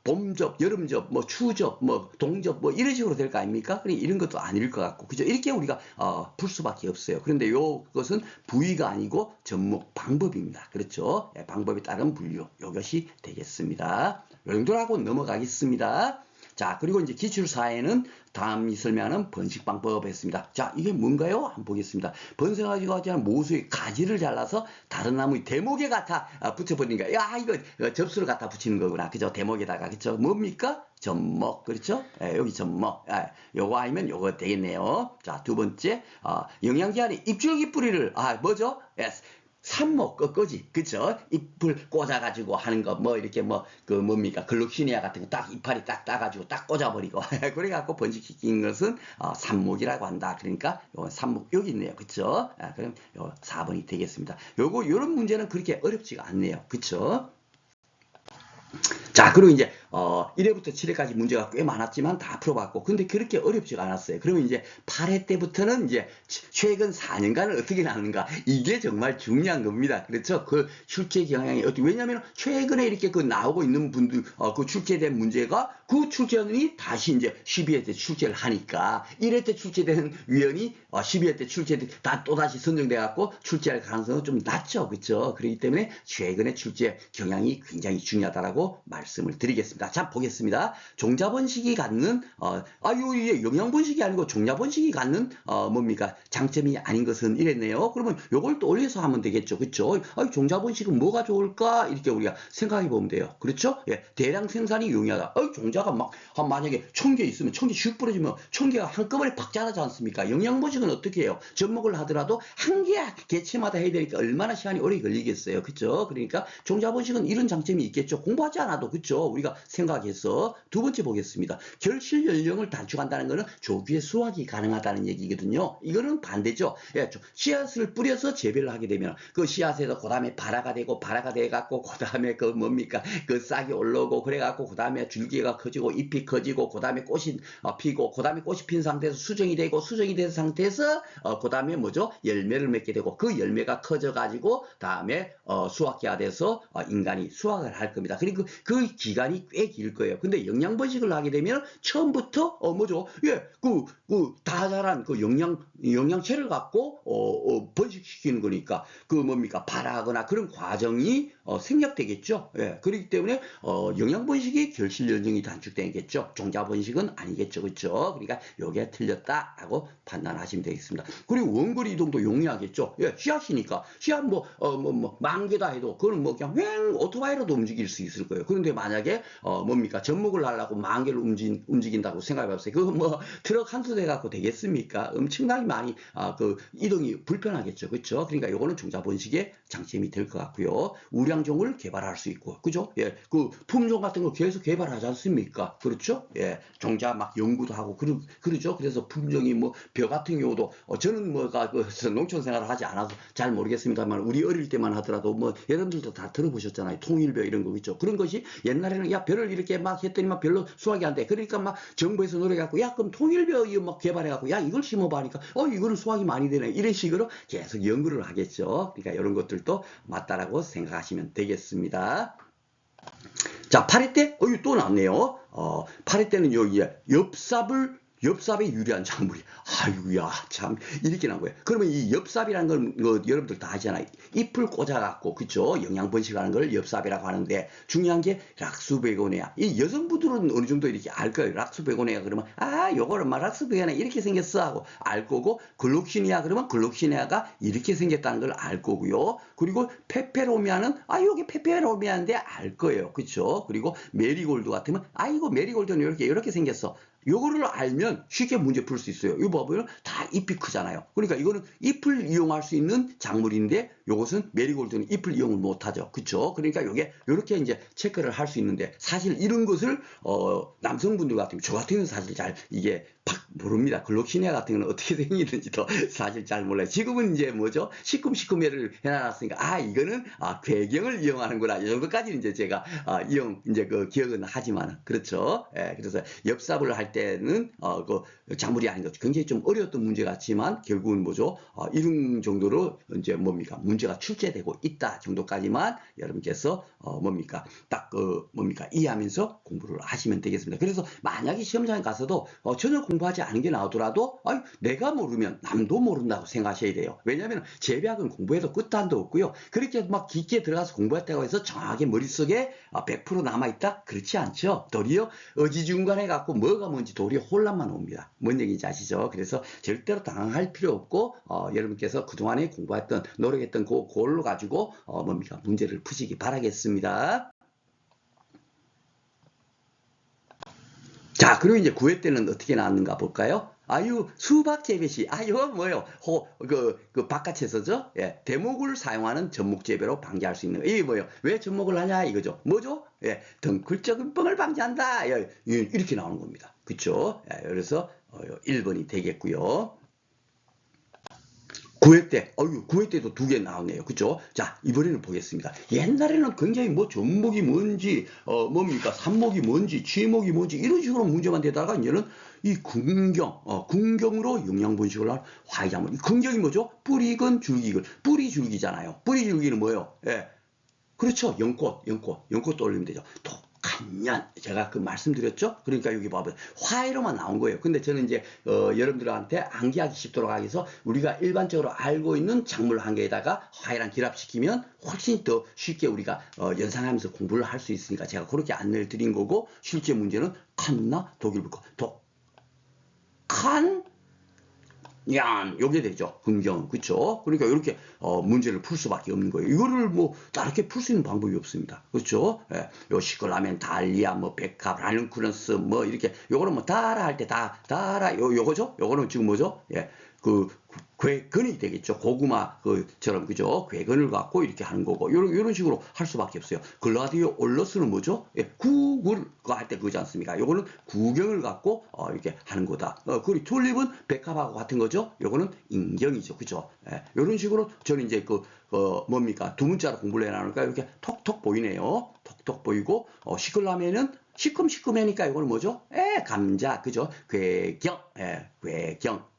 봄접, 여름접, 뭐 추접, 뭐 동접, 뭐 이런 식으로 될 거 아닙니까? 그러니까 이런 것도 아닐 것 같고, 그죠? 이렇게 우리가 풀 수밖에 없어요. 그런데 요것은 부위가 아니고 접목 방법입니다. 그렇죠? 예, 방법에 따른 분류, 요것이 되겠습니다. 요 정도로 하고 넘어가겠습니다. 자, 그리고 이제 기출사에는 다음이 설명하는 번식방법 했습니다. 자, 이게 뭔가요? 한번 보겠습니다. 번성하지고 하지 않은 모수의 가지를 잘라서 다른 나무의 대목에 갖다 붙여버리니까, 야, 이거 접수를 갖다 붙이는 거구나. 그죠? 대목에다가. 그죠? 뭡니까? 접목. 그렇죠? 예, 여기 접목. 요거 아니면 요거 되겠네요. 자, 두 번째, 영양제 안에 잎줄기 뿌리를, 뭐죠? 삽목 꺾어지, 그쵸? 잎을 꽂아가지고 하는 거, 뭐, 이렇게 뭡니까? 글루시니아 같은 거 딱 이파리 딱 따가지고 딱 꽂아버리고. 그래갖고 번식시킨 것은, 삽목이라고 한다. 그러니까, 요 삽목, 여기 있네요. 그쵸? 그럼 요 4번이 되겠습니다. 요런 문제는 그렇게 어렵지가 않네요. 그쵸? 자, 그리고 이제 1회부터 7회까지 문제가 꽤 많았지만 다 풀어봤고, 근데 그렇게 어렵지가 않았어요. 그러면 이제 8회 때부터는 이제 최근 4년간을 어떻게 나누는가, 이게 정말 중요한 겁니다. 그렇죠? 그 출제 경향이 어떻게, 왜냐하면 최근에 이렇게 나오고 있는 분들, 그 출제된 문제가 그 출제원이 다시 이제 12회 때 출제를 하니까 1회 때 출제된 위원이 12회 때 다 또다시 선정돼 갖고 출제할 가능성은 좀 낮죠. 그렇죠? 그렇기 때문에 최근에 출제 경향이 굉장히 중요하다라고 말씀을 드리겠습니다. 자, 보겠습니다. 종자번식이 갖는 이게 영양번식이 아니고 종자번식이 갖는 뭡니까? 장점이 아닌 것은 이랬네요. 그러면 요걸 또 올려서 하면 되겠죠. 그렇죠? 종자번식은 뭐가 좋을까? 이렇게 우리가 생각해 보면 돼요. 그렇죠? 예, 대량 생산이 용이하다. 종자가 만약에 1000개 있으면 1000개 슉 부러지면 1000개가 한꺼번에 팍 자라지 않습니까? 영양번식은 어떻게 해요? 접목을 하더라도 한 개 개체마다 해야 되니까 얼마나 시간이 오래 걸리겠어요. 그렇죠? 그러니까 종자번식은 이런 장점이 있겠죠. 공부하지 않아도, 그렇죠? 우리가 생각해서. 두 번째 보겠습니다. 결실 연령을 단축한다는 것은 조기에 수확이 가능하다는 얘기거든요. 이거는 반대죠. 예, 씨앗을 뿌려서 재배를 하게 되면 그 씨앗에서 그 다음에 발화가 되고, 발화가 돼갖고 그 다음에 그 싹이 올라오고, 그래갖고 그 다음에 줄기가 커지고 잎이 커지고, 그 다음에 꽃이 피고, 그 다음에 꽃이 핀 상태에서 수정이 되고, 수정이 된 상태에서 그 다음에 뭐죠? 열매를 맺게 되고, 그 열매가 커져가지고 다음에 수확기가 돼서 인간이 수확을 할 겁니다. 그리고 그 기간이 꽤 길 거예요. 근데 영양번식을 하게 되면 처음부터 뭐죠? 예, 다 자란 그 영양체를 갖고 번식시키는 거니까 뭡니까? 발화하거나 그런 과정이 생략되겠죠. 예, 그렇기 때문에 영양번식이 결실 연령이 단축되겠죠. 종자번식은 아니겠죠. 그렇죠? 그러니까 요게 틀렸다라고 판단하시면 되겠습니다. 그리고 원거리 이동도 용이하겠죠. 예, 씨앗이니까 씨앗 만 개다 해도 그건 그냥 횡 오토바이로도 움직일 수 있을 거예요. 그런데 만약에 뭡니까? 접목을 하려고 만 개를 움직인다고 생각해봤어요. 그거 트럭 한 수대 갖고 되겠습니까? 엄청나게 많이 이동이 불편하겠죠. 그렇죠? 그러니까 요거는 종자번식의 장점이 될 것 같고요. 우량종을 개발할 수 있고, 그죠? 예, 품종 같은 거 계속 개발하지 않습니까? 그렇죠? 예, 종자 막 연구도 하고 그러죠. 그래서 품종이 벼 같은 경우도 저는 농촌 생활을 하지 않아서 잘 모르겠습니다만, 우리 어릴 때만 하더라도 여러분들도 다 들어보셨잖아요. 통일벼 이런 거 있죠. 그런 것이 옛날에는 야, 벼를 이렇게 막 했더니만 별로 수확이 안 돼. 그러니까 막 정부에서 노력해갖고 야, 그럼 통일벼 이거 막 개발해갖고 야, 이걸 심어봐 하니까 이거는 수확이 많이 되네. 이런 식으로 계속 연구를 하겠죠. 그러니까 이런 것들도 맞다라고 생각하시면 되겠습니다. 자, 8회 때 또 나왔네요. 8회 때는 여기 엽삽에 유리한 작물이, 아이고야, 참, 이렇게 나온 거예요. 그러면 이 엽삽이라는 걸, 여러분들 다 아시잖아요. 잎을 꽂아갖고, 그쵸? 영양번식하는 걸 엽삽이라고 하는데, 중요한 게 락스베고니아. 이 여성분들은 어느 정도 이렇게 알 거예요. 락스베고니아 그러면, 요거는 락스베고니아 이렇게 생겼어 하고 알 거고, 글록시니아 그러면 글록시니아가 이렇게 생겼다는 걸 알 거고요. 그리고 페페로미아는, 요게 페페로미아인데 알 거예요. 그쵸? 그리고 메리골드 같으면, 이거 메리골드는 이렇게 생겼어. 요거를 알면 쉽게 문제 풀 수 있어요. 이거 봐보면 다 잎이 크잖아요. 그러니까 이거는 잎을 이용할 수 있는 작물인데 요것은 메리골드는 잎을 이용을 못하죠. 그쵸? 그러니까 요게 요렇게 이제 체크를 할 수 있는데 사실 이런 것을 남성분들 같은 저 같은 경우는 사실 잘 이게 팍 모릅니다. 글록시니아 같은 경우는 어떻게 생기는지도 사실 잘 몰라요. 지금은 이제 뭐죠? 시큼시큼해를 해놔놨으니까 이거는 괴경을 이용하는구나. 이 정도까지는 이제 제가 이제 그 기억은 하지만 그렇죠. 예, 그래서 엽삽을 할 때는 그 작물이 아닌 것 굉장히 좀 어려웠던 문제 같지만 결국은 뭐죠? 이런 정도로 이제 뭡니까 문제가 출제되고 있다 정도까지만 여러분께서 뭡니까 딱 뭡니까 이해하면서 공부를 하시면 되겠습니다. 그래서 만약에 시험장에 가서도 전혀 공부하지 않은 게 나오더라도 내가 모르면 남도 모른다고 생각하셔야 돼요. 왜냐하면 재배학은 공부해도 끝도 한도 없고요. 그렇게 막 깊게 들어가서 공부했다고 해서 정확하게 머릿속에 100% 남아있다? 그렇지 않죠. 도리어 어지중간해 갖고 뭐가 뭔지 도리어 혼란만 옵니다. 뭔 얘기인지 아시죠? 그래서 절대로 당황할 필요 없고 여러분께서 그동안에 공부했던 노력했던 그걸로 가지고 뭡니까 문제를 푸시기 바라겠습니다. 자, 그리고 이제 9회 때는 어떻게 나왔는가 볼까요? 수박 재배시. 이거 뭐예요? 그 바깥에서죠? 예, 대목을 사용하는 접목 재배로 방지할 수 있는 거. 이게 뭐예요? 왜 접목을 하냐? 이거죠. 뭐죠? 예, 덩굴적 뻥을 방지한다. 예, 이렇게 나오는 겁니다. 그쵸? 예, 그래서 1번이 되겠고요. 9회 때, 9회 때도 2개 나오네요. 그죠? 자, 이번에는 보겠습니다. 옛날에는 굉장히 뭐 전목이 뭔지, 뭡니까? 산목이 뭔지, 취목이 뭔지, 이런 식으로 문제만 되다가 이제는 이 궁경으로 영양분식을 한 화이작물. 이 궁경이 뭐죠? 뿌리근 줄기근. 뿌리 줄기잖아요. 뿌리 줄기는 뭐예요? 예. 그렇죠. 연꽃 떠올리면 되죠. 독한년 제가 그 말씀드렸죠. 그러니까 여기 봐봐요. 화해로만 나온 거예요. 근데 저는 이제 여러분들한테 암기하기 쉽도록 하기 위해서 우리가 일반적으로 알고 있는 작물 한 개에다가 화해랑 결합시키면 훨씬 더 쉽게 우리가 연상하면서 공부를 할 수 있으니까 제가 그렇게 안내를 드린 거고 실제 문제는 칸나 독일불꽃 독한 요게 되죠. 긍정. 그쵸? 그러니까 이렇게 문제를 풀 수밖에 없는 거예요. 이거를 뭐 다르게 풀 수 있는 방법이 없습니다. 그렇죠? 예. 요 시클라멘, 달리아, 뭐 백합, 라는쿠런스 뭐 이렇게 요거는 뭐 다라 할 때 다라 요거죠? 요거는 지금 뭐죠? 예. 그 괴근이 되겠죠. 고구마 그처럼 그죠? 괴근을 갖고 이렇게 하는 거고 요런 식으로 할 수밖에 없어요. 글라디오 올러스는 뭐죠? 예, 구글 할 때 그거지 않습니까? 요거는 구경을 갖고 이렇게 하는 거다. 그리고 튤립은 백합하고 같은 거죠. 요거는 인경이죠. 그죠? 예, 요런 식으로 저는 이제 뭡니까? 두 문자로 공부를 해나니까 이렇게 톡톡 보이네요. 톡톡 보이고 시클라멘은 시큼시큼하니까 이거는 뭐죠? 감자 그죠? 괴경 괴경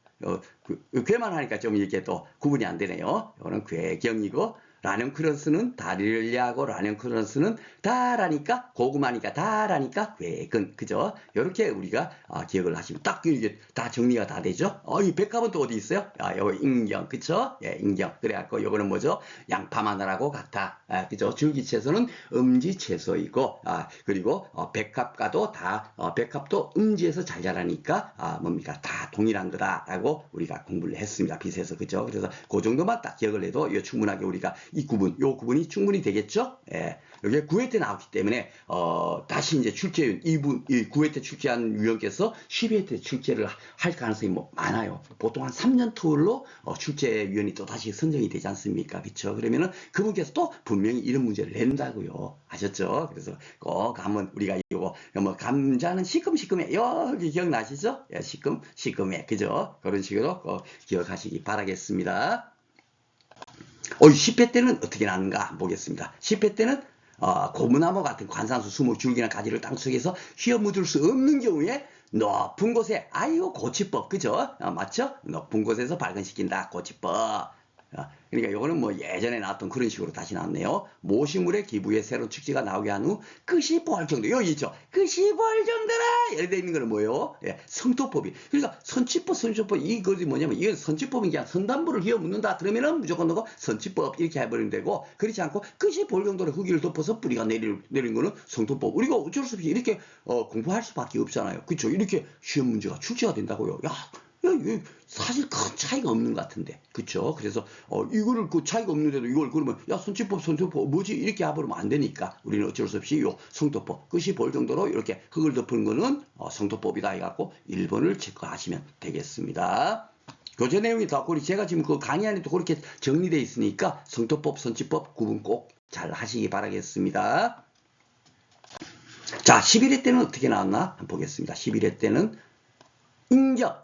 괴만 하니까 좀 이렇게 또 구분이 안 되네요. 이거는 괴경이고 라넨크런스는 다릴리아고 라넨크런스는 다라니까 고구마니까 다라니까 괴근 그죠? 이렇게 우리가 기억을 하시면 딱 이게 다 정리가 다 되죠? 이 백합은 또 어디 있어요? 요거 인경 그쵸? 예, 인경 그래갖고 요거는 뭐죠? 양파 마늘하고 같아 그죠? 줄기채소는 음지채소이고 그리고 백합과도 다 백합도 음지에서 잘 자라니까 뭡니까 다 동일한 거다라고 우리가 공부를 했습니다. 빛에서 그죠? 그래서 그 정도만 딱 기억을 해도 충분하게 우리가 요 구분이 충분히 되겠죠? 예. 여기 9회 때 나왔기 때문에 다시 이제 출제윤 이 9회 때 출제한 위원께서 12회 때 출제를 할 가능성이 뭐 많아요. 보통 한 3년 터울로 출제위원이 또 다시 선정이 되지 않습니까? 그렇죠? 그러면은 그분께서 또 분명히 이런 문제를 낸다고요. 아셨죠? 그래서 꼭 한번 우리가 이거 뭐 감자는 시큼시큼해 여기 기억나시죠? 예, 시큼시큼해 그죠? 그런 식으로 꼭 기억하시기 바라겠습니다. 10회 때는 어떻게 나는가 보겠습니다. 10회 때는 고무나무 같은 관상수, 수목, 줄기나 가지를 땅속에서 휘어 묻을 수 없는 경우에 높은 곳에 고치법 그죠? 맞죠? 높은 곳에서 발근시킨다 고치법. 그러니까 이거는 뭐 예전에 나왔던 그런 식으로 다시 나왔네요. 모식물의 기부에 새로운 축지가 나오게 한 후 끝이 보할 정도. 여기 있죠. 끝이 보할 정도라. 이렇게 되어 있는 거는 뭐예요? 예, 성토법이. 그러니까 선치법 이것이 뭐냐면 이건 선치법인 게 아니라 선단부를 휘어 묻는다. 그러면은 무조건 넣고 선치법 이렇게 해버리면 되고 그렇지 않고 끝이 볼 정도로 흙을 덮어서 뿌리가 내리는 거는 성토법. 우리가 어쩔 수 없이 이렇게 공부할 수밖에 없잖아요. 그렇죠? 이렇게 시험 문제가 출제가 된다고요. 야. 사실 큰 차이가 없는 것 같은데, 그쵸? 그래서 이거를 그 차이가 없는데도 이걸 그러면 야 선취법 뭐지 이렇게 해버리면 안 되니까 우리는 어쩔 수 없이 요 성토법 끝이 볼 정도로 이렇게 흙을 덮은 거는 성토법이다 해갖고 1번을 체크하시면 되겠습니다. 교재 내용이 다 우리 제가 지금 그 강의 안에도 그렇게 정리되어 있으니까 성토법, 선취법 구분 꼭 잘 하시기 바라겠습니다. 자, 11회 때는 어떻게 나왔나 한번 보겠습니다. 11회 때는 인격,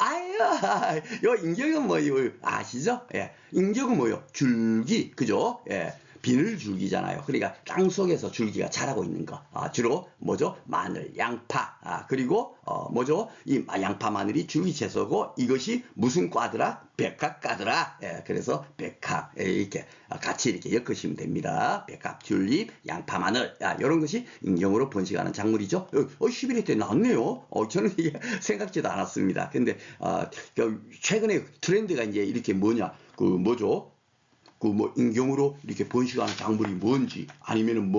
요 인격은 뭐요? 아시죠? 예, 인격은 뭐요? 줄기, 그죠? 예, 비늘줄기잖아요. 그러니까 땅 속에서 줄기가 자라고 있는 거. 주로 뭐죠? 마늘, 양파, 그리고 뭐죠? 이 양파, 마늘이 줄기 채소고 이것이 무슨 과더라? 백합과더라. 예, 그래서 백합 이렇게 같이 이렇게 엮으시면 됩니다. 백합, 튤립, 양파, 마늘, 이런 것이 인경으로 번식하는 작물이죠. 11회 때 나왔네요. 저는 이게 생각지도 않았습니다. 근데 최근에 트렌드가 이제 이렇게 뭐냐? 그 뭐죠? 그 뭐 인경으로 이렇게 번식하는 작물이 뭔지 아니면은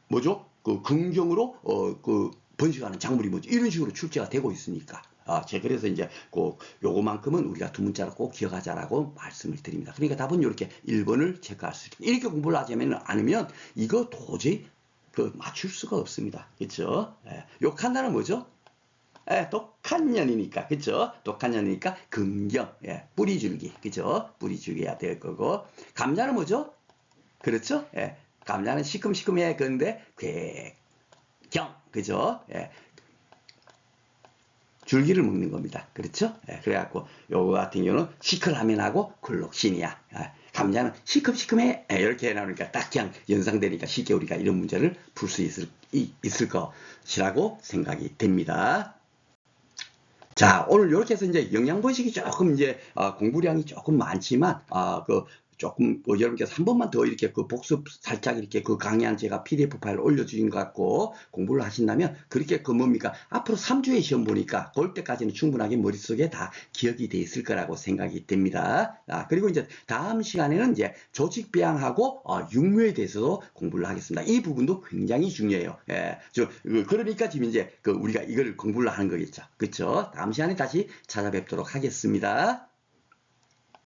뭐죠? 그 긍정으로 그 번식하는 작물이 뭔지 이런 식으로 출제가 되고 있으니까 제가 그래서 이제 꼭 요거만큼은 우리가 두 문자로 꼭 기억하자라고 말씀을 드립니다. 그러니까 답은 이렇게 1번을 체크할 수 있습니다. 이렇게 공부를 하자면 않으면 이거 도저히 그 맞출 수가 없습니다. 그렇죠? 욕한다는 뭐죠? 독한 년이니까, 그쵸? 독한 년이니까, 금경, 뿌리줄기, 그쵸? 뿌리줄기야 될 거고. 감자는 뭐죠? 그렇죠? 감자는 시큼시큼해, 그런데, 괴경, 그죠? 줄기를 먹는 겁니다. 그렇죠? 그래갖고, 요거 같은 경우는 시클라멘하고 글록신이야. 감자는 시큼시큼해. 이렇게 해놓으니까 딱 그냥 연상되니까 쉽게 우리가 이런 문제를 풀 수 있을 것이라고 생각이 됩니다. 자, 오늘 이렇게 해서 이제 영양분식이 조금 이제 공부량이 조금 많지만 조금 여러분께서 한 번만 더 이렇게 그 복습 살짝 이렇게 그 강의한 제가 PDF 파일 올려주신 것 같고 공부를 하신다면 그렇게 그 뭡니까 앞으로 3주에 시험 보니까 그럴 때까지는 충분하게 머릿속에 다 기억이 돼 있을 거라고 생각이 됩니다. 그리고 이제 다음 시간에는 이제 조직 배양하고 육묘에 대해서도 공부를 하겠습니다. 이 부분도 굉장히 중요해요. 그러니까 지금 이제 우리가 이걸 공부를 하는 거겠죠. 그렇죠? 다음 시간에 다시 찾아뵙도록 하겠습니다.